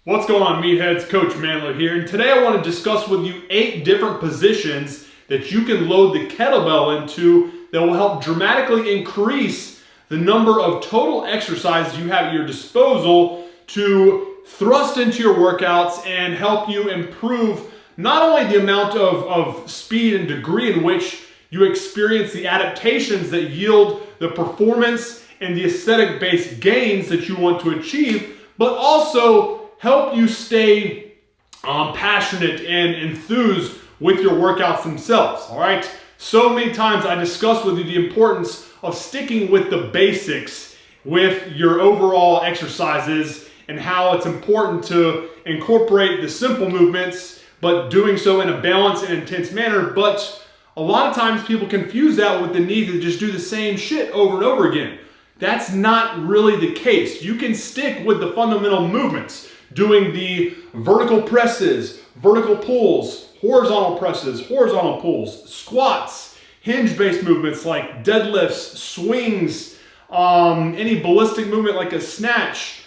What's going on, meatheads? Coach Chandler here, and today I want to discuss with you 8 different positions that you can load the kettlebell into that will help dramatically increase the number of total exercises you have at your disposal to thrust into your workouts and help you improve not only the amount of speed and degree in which you experience the adaptations that yield the performance and the aesthetic-based gains that you want to achieve, but also help you stay passionate and enthused with your workouts themselves, all right? So many times I discuss with you the importance of sticking with the basics with your overall exercises and how it's important to incorporate the simple movements, but doing so in a balanced and intense manner. But a lot of times people confuse that with the need to just do the same shit over and over again. That's not really the case. You can stick with the fundamental movements, doing the vertical presses, vertical pulls, horizontal presses, horizontal pulls, squats, hinge-based movements like deadlifts, swings, any ballistic movement like a snatch,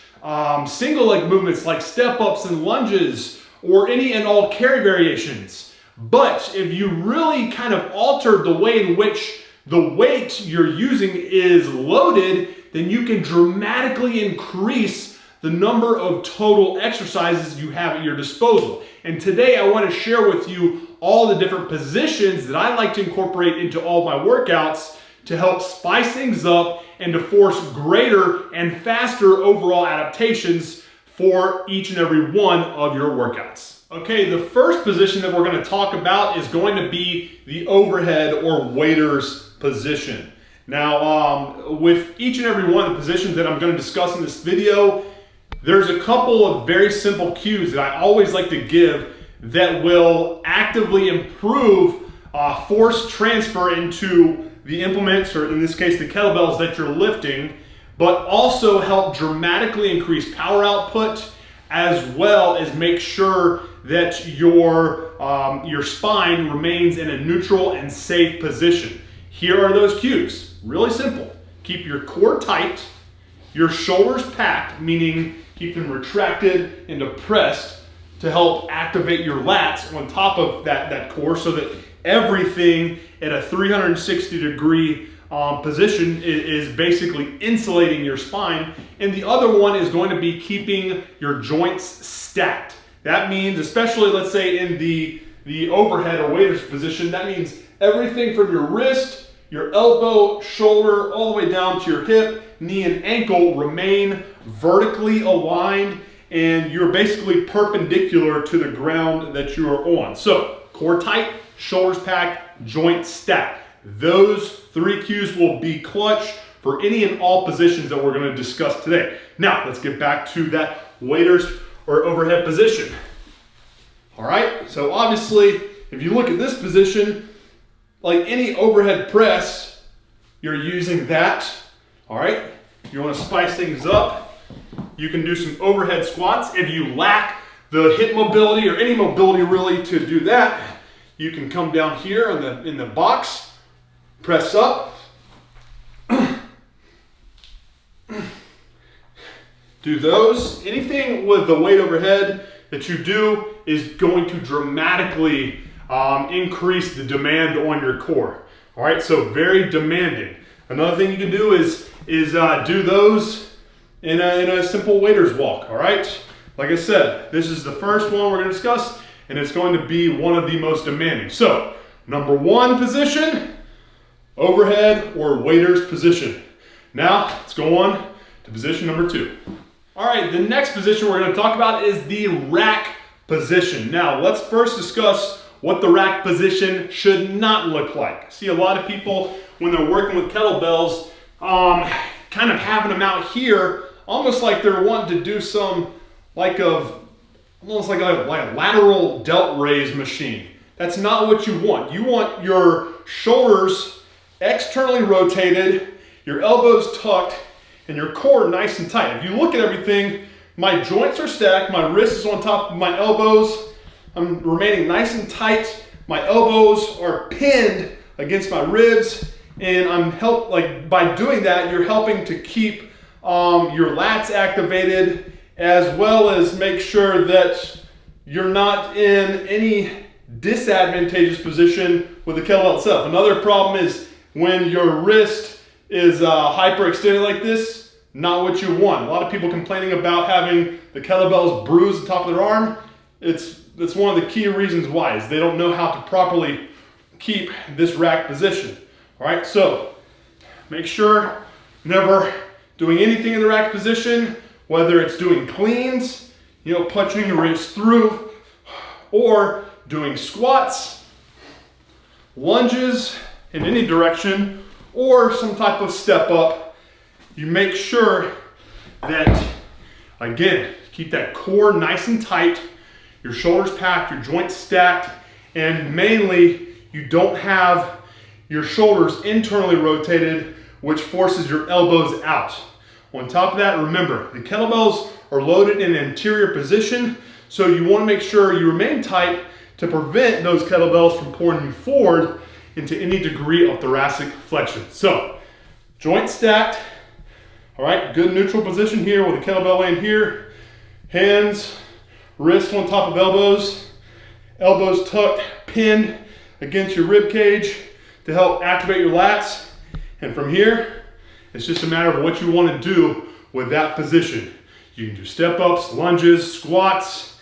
single leg movements like step-ups and lunges, or any and all carry variations. But if you really kind of alter the way in which the weight you're using is loaded, then you can dramatically increase the number of total exercises you have at your disposal. And today I want to share with you all the different positions that I like to incorporate into all my workouts to help spice things up and to force greater and faster overall adaptations for each and every one of your workouts. Okay, the first position that we're going to talk about is going to be the overhead or waiter's position. Now, with each and every one of the positions that I'm going to discuss in this video, there's a couple of very simple cues that I always like to give that will actively improve force transfer into the implements, or in this case, the kettlebells that you're lifting, but also help dramatically increase power output, as well as make sure that your spine remains in a neutral and safe position. Here are those cues. Really simple. Keep your core tight, your shoulders packed, meaning keep them retracted and depressed to help activate your lats on top of that core so that everything at a 360-degree position is basically insulating your spine. And the other one is going to be keeping your joints stacked. That means, especially let's say in the overhead or waiter's position, that means everything from your wrist, your elbow, shoulder, all the way down to your hip, knee, and ankle remain vertically aligned, and you're basically perpendicular to the ground that you are on. So, core tight, shoulders packed, joints stacked. Those 3 cues will be clutch for any and all positions that we're going to discuss today. Now, let's get back to that waiter's or overhead position. All right, so obviously, if you look at this position, like any overhead press, you're using that. All right, you want to spice things up, you can do some overhead squats. If you lack the hip mobility or any mobility really to do that, you can come down here in the box, press up, do those. Anything with the weight overhead that you do is going to dramatically increase the demand on your core. All right, so very demanding. Another thing you can do is do those in a simple waiter's walk. All right, like I said, this is the first one we're going to discuss, and it's going to be one of the most demanding. So, number 1 position, overhead or waiter's position. Now, let's go on to position number 2. All right, the next position we're going to talk about is the rack position. Now, let's first discuss what the rack position should not look like. I see a lot of people when they're working with kettlebells, kind of having them out here, almost like they're wanting to do some almost like a lateral delt raise machine. That's not what you want. You want your shoulders externally rotated, your elbows tucked, and your core nice and tight. If you look at everything, my joints are stacked, my wrist is on top of my elbows, I'm remaining nice and tight, my elbows are pinned against my ribs, and by doing that, you're helping to keep your lats activated as well as make sure that you're not in any disadvantageous position with the kettlebell itself. Another problem is when your wrist is hyperextended like this, not what you want. A lot of people complaining about having the kettlebells bruise the top of their arm. It's one of the key reasons why, is they don't know how to properly keep this rack position. All right, so make sure never doing anything in the rack position, whether it's doing cleans, punching your wrist through, or doing squats, lunges in any direction, or some type of step up. You make sure that, again, keep that core nice and tight, your shoulders packed, your joints stacked, and mainly you don't have your shoulders internally rotated, which forces your elbows out. On top of that, remember, the kettlebells are loaded in an anterior position, so you want to make sure you remain tight to prevent those kettlebells from pulling you forward into any degree of thoracic flexion. So, joints stacked, all right, good neutral position here with the kettlebell laying here, hands, wrists on top of elbows, elbows tucked, pinned against your rib cage to help activate your lats. And from here, it's just a matter of what you want to do with that position. You can do step ups, lunges, squats,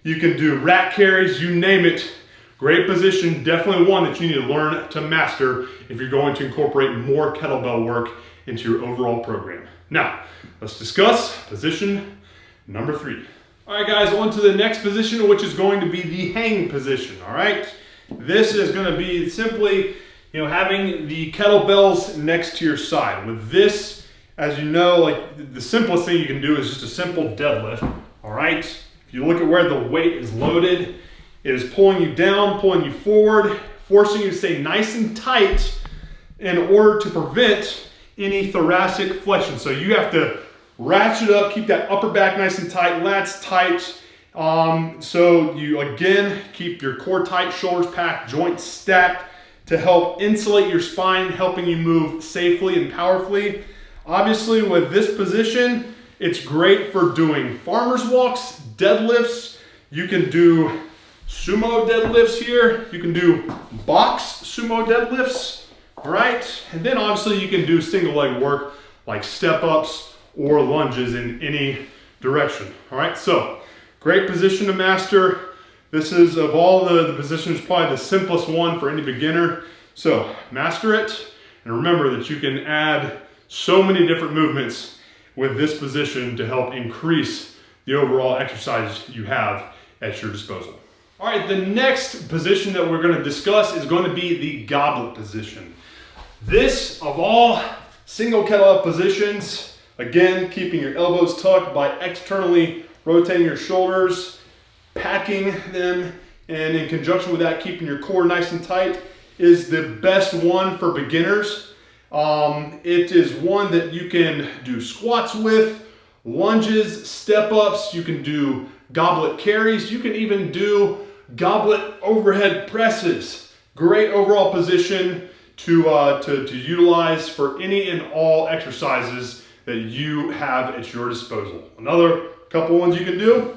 you can do rack carries, you name it. Great position, definitely one that you need to learn to master if you're going to incorporate more kettlebell work into your overall program. Now, let's discuss position number 3. All right, guys, on to the next position, which is going to be the hang position, all right? This is going to be simply, having the kettlebells next to your side. With this, as you know, like the simplest thing you can do is just a simple deadlift, all right? If you look at where the weight is loaded, it is pulling you down, pulling you forward, forcing you to stay nice and tight in order to prevent any thoracic flexion. So you have to ratchet up, keep that upper back nice and tight, lats tight. So you, again, keep your core tight, shoulders packed, joints stacked to help insulate your spine, helping you move safely and powerfully. Obviously, with this position, it's great for doing farmer's walks, deadlifts. You can do sumo deadlifts here. You can do box sumo deadlifts, all right? And then obviously you can do single leg work like step ups or lunges in any direction, all right? So, great position to master. This is, of all the positions, probably the simplest one for any beginner. So, master it, and remember that you can add so many different movements with this position to help increase the overall exercise you have at your disposal. All right, the next position that we're going to discuss is going to be the goblet position. This, of all single kettlebell positions, again, keeping your elbows tucked by externally rotating your shoulders, packing them, and in conjunction with that, keeping your core nice and tight, is the best one for beginners. It is one that you can do squats with, lunges, step ups, you can do goblet carries, you can even do goblet overhead presses. Great overall position to utilize for any and all exercises that you have at your disposal. Another couple ones you can do.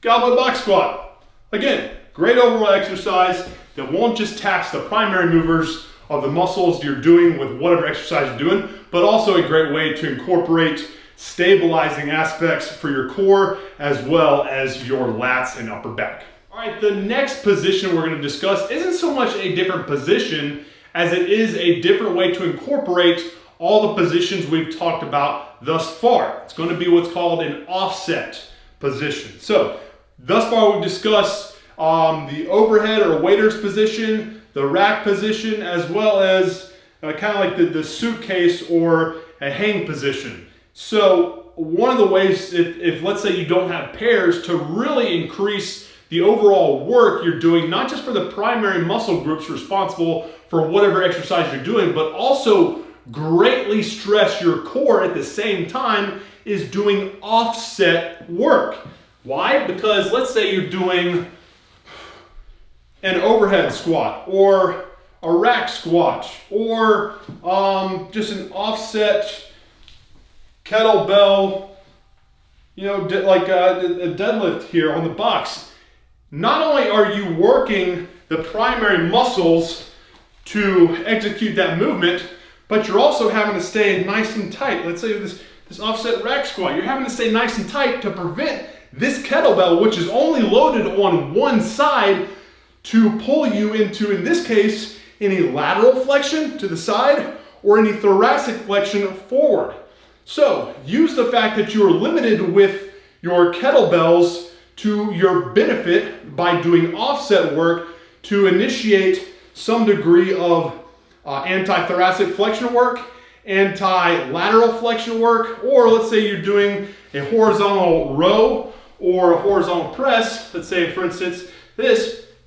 Goblet box squat. Again, great overall exercise that won't just tax the primary movers of the muscles you're doing with whatever exercise you're doing, but also a great way to incorporate stabilizing aspects for your core as well as your lats and upper back. All right, the next position we're going to discuss isn't so much a different position as it is a different way to incorporate all the positions we've talked about thus far. It's going to be what's called an offset position. So, thus far we've discussed the overhead or waiter's position, the rack position, as well as kind of like the suitcase or a hang position. So one of the ways, if let's say you don't have pairs, to really increase the overall work you're doing, not just for the primary muscle groups responsible for whatever exercise you're doing, but also greatly stress your core at the same time, is doing offset work. Why? Because let's say you're doing an overhead squat or a rack squat or just an offset kettlebell like a deadlift here on the box, not only are you working the primary muscles to execute that movement, but you're also having to stay nice and tight. Let's say this offset rack squat, you're having to stay nice and tight to prevent this kettlebell, which is only loaded on one side, to pull you into, in this case, any lateral flexion to the side or any thoracic flexion forward. So use the fact that you are limited with your kettlebells to your benefit by doing offset work to initiate some degree of anti-thoracic flexion work, anti-lateral flexion work, or let's say you're doing a horizontal row or a horizontal press. Let's say, for instance,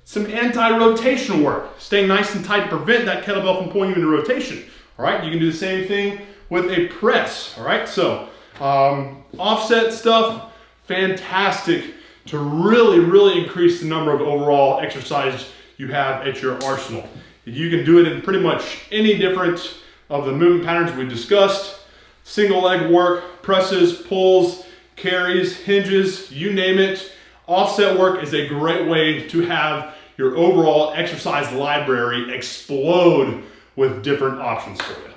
some anti-rotation work, staying nice and tight to prevent that kettlebell from pulling you into rotation. All right, you can do the same thing with a press. All right, so offset stuff, fantastic to really increase the number of overall exercise you have at your arsenal. You can do it in pretty much any different of the movement patterns we discussed. Single leg work, presses, pulls, carries, hinges, you name it. Offset work is a great way to have your overall exercise library explode with different options for you.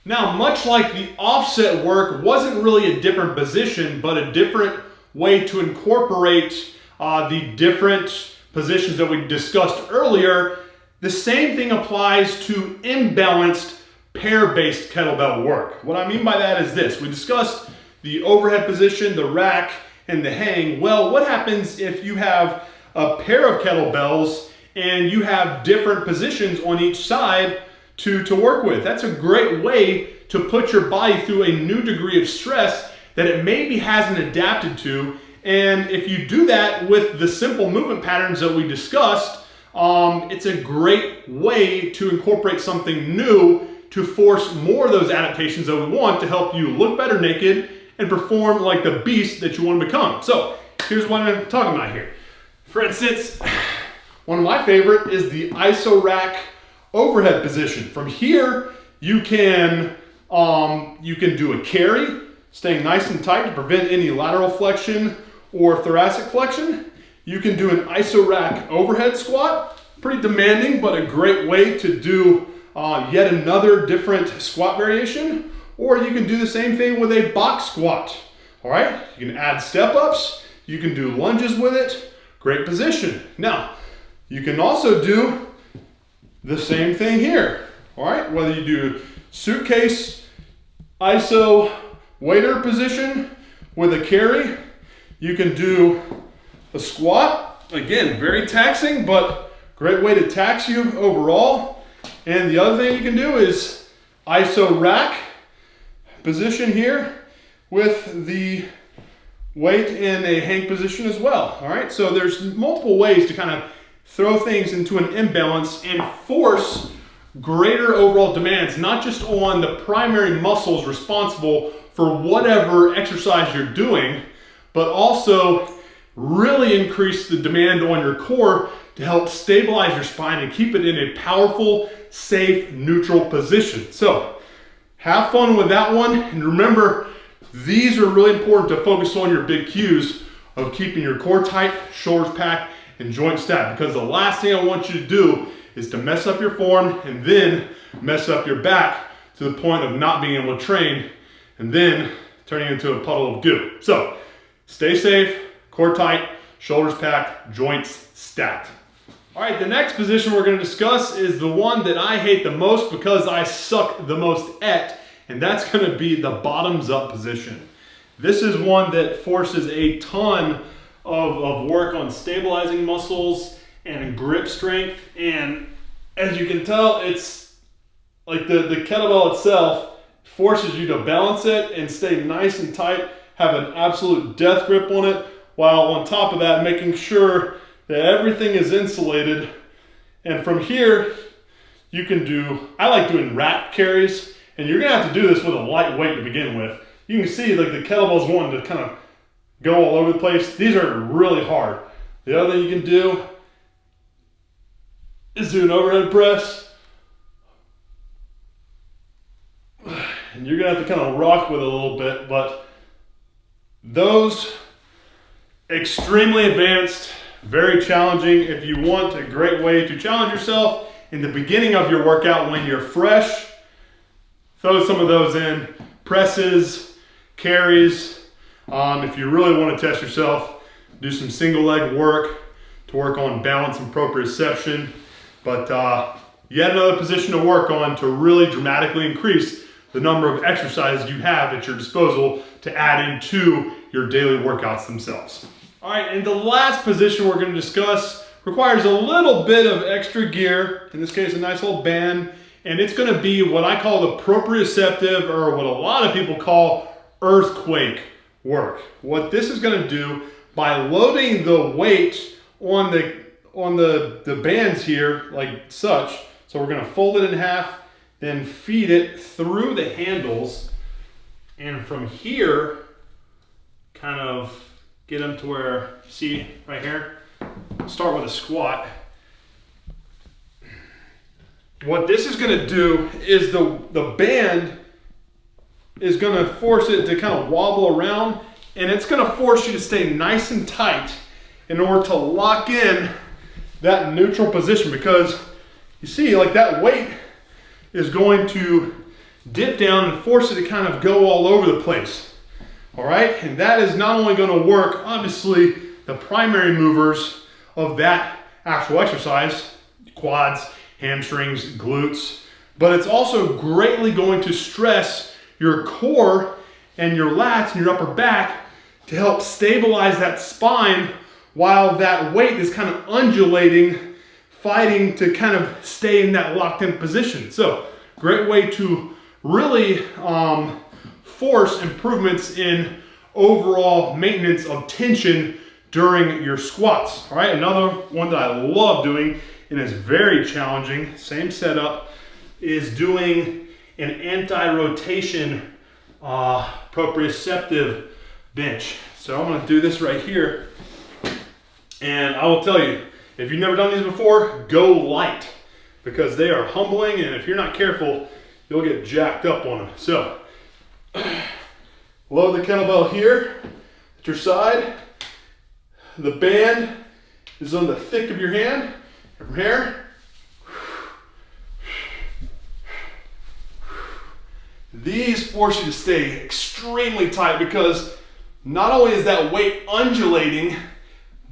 Now, much like the offset work wasn't really a different position, but a different way to incorporate the different positions that we discussed earlier, the same thing applies to imbalanced pair-based kettlebell work. What I mean by that is this. We discussed the overhead position, the rack, and the hang. Well, what happens if you have a pair of kettlebells and you have different positions on each side to work with? That's a great way to put your body through a new degree of stress that it maybe hasn't adapted to. And if you do that with the simple movement patterns that we discussed, it's a great way to incorporate something new to force more of those adaptations that we want to help you look better naked and perform like the beast that you want to become. So here's what I'm talking about here. For instance, one of my favorite is the iso rack overhead position. From here, you can do a carry, staying nice and tight to prevent any lateral flexion or thoracic flexion. You can do an iso rack overhead squat, pretty demanding, but a great way to do yet another different squat variation. Or you can do the same thing with a box squat. All right, you can add step ups, you can do lunges with it, great position. Now, you can also do the same thing here. All right, whether you do suitcase, iso, waiter position with a carry, you can do a squat. Again, very taxing, but great way to tax you overall. And the other thing you can do is iso rack position here with the weight in a hang position as well. All right, so there's multiple ways to kind of throw things into an imbalance and force greater overall demands, not just on the primary muscles responsible for whatever exercise you're doing, but also really increase the demand on your core to help stabilize your spine and keep it in a powerful, safe, neutral position. So have fun with that one. And remember, these are really important to focus on your big cues of keeping your core tight, shoulders packed, and joints stacked. Because the last thing I want you to do is to mess up your form and then mess up your back to the point of not being able to train and then turning into a puddle of goo. So stay safe, core tight, shoulders packed, joints stacked. All right, the next position we're going to discuss is the one that I hate the most because I suck the most at, and that's going to be the bottoms up position. This is one that forces a ton of work on stabilizing muscles and grip strength, and as you can tell, it's like the kettlebell itself forces you to balance it and stay nice and tight, have an absolute death grip on it, while on top of that making sure that everything is insulated. And from here, you can do, I like doing rack carries, and you're gonna have to do this with a light weight to begin with. You can see like the kettlebell's wanting to kind of go all over the place. These are really hard. The other thing you can do is do an overhead press. And you're gonna have to kind of rock with it a little bit, but Those extremely advanced, very challenging. If you want a great way to challenge yourself in the beginning of your workout when you're fresh, throw some of those in. Presses, carries. If you really want to test yourself, do some single leg work to work on balance and proprioception. But yet another position to work on to really dramatically increase the number of exercises you have at your disposal to add into your daily workouts themselves. All right, and the last position we're going to discuss requires a little bit of extra gear, in this case a nice little band, and it's going to be what I call the proprioceptive, or what a lot of people call earthquake work. What this is going to do, by loading the weight on the bands here like such, so we're going to fold it in half, then feed it through the handles, and from here kind of get them to where, see right here, start with a squat. What this is going to do is the band is going to force it to kind of wobble around, and it's going to force you to stay nice and tight in order to lock in that neutral position, because you see, like, that weight is going to dip down and force it to kind of go all over the place. All right, and that is not only going to work, obviously, the primary movers of that actual exercise, quads, hamstrings, glutes, but it's also greatly going to stress your core and your lats and your upper back to help stabilize that spine while that weight is kind of undulating, fighting to kind of stay in that locked in position. So great way to really force improvements in overall maintenance of tension during your squats. All right, another one that I love doing and is very challenging, same setup, is doing an anti-rotation proprioceptive bench. So I'm gonna do this right here, and I will tell you, if you've never done these before, go light, because they are humbling, and if you're not careful, you'll get jacked up on them. So, load the kettlebell here at your side. The band is on the thick of your hand. From here, these force you to stay extremely tight, because not only is that weight undulating,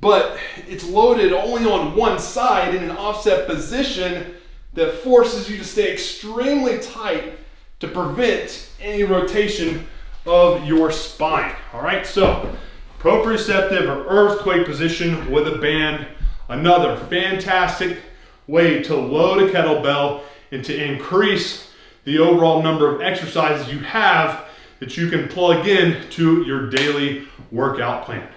but it's loaded only on one side in an offset position that forces you to stay extremely tight to prevent any rotation of your spine. All right, so proprioceptive or earthquake position with a band, another fantastic way to load a kettlebell and to increase the overall number of exercises you have that you can plug in to your daily workout plan.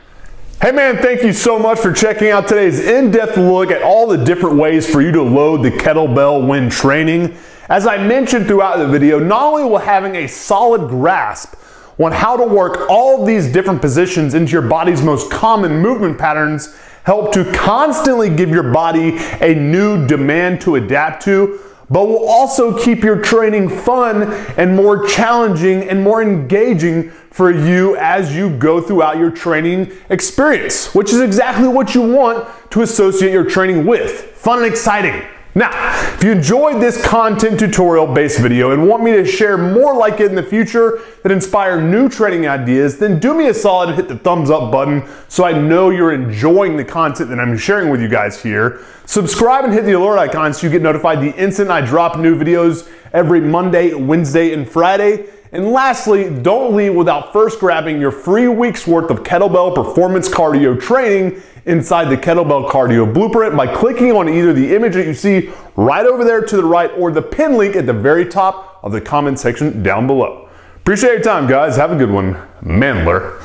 Hey man, thank you so much for checking out today's in-depth look at all the different ways for you to load the kettlebell when training. As I mentioned throughout the video, not only will having a solid grasp on how to work all of these different positions into your body's most common movement patterns help to constantly give your body a new demand to adapt to, but will also keep your training fun and more challenging and more engaging for you as you go throughout your training experience, which is exactly what you want to associate your training with. Fun and exciting. Now, if you enjoyed this content tutorial-based video and want me to share more like it in the future that inspire new training ideas, then do me a solid and hit the thumbs up button so I know you're enjoying the content that I'm sharing with you guys here. Subscribe and hit the alert icon so you get notified the instant I drop new videos every Monday, Wednesday, and Friday. And lastly, don't leave without first grabbing your free week's worth of kettlebell performance cardio training inside the Kettlebell Cardio Blueprint by clicking on either the image that you see right over there to the right or the pin link at the very top of the comment section down below. Appreciate your time, guys. Have a good one. Chandler.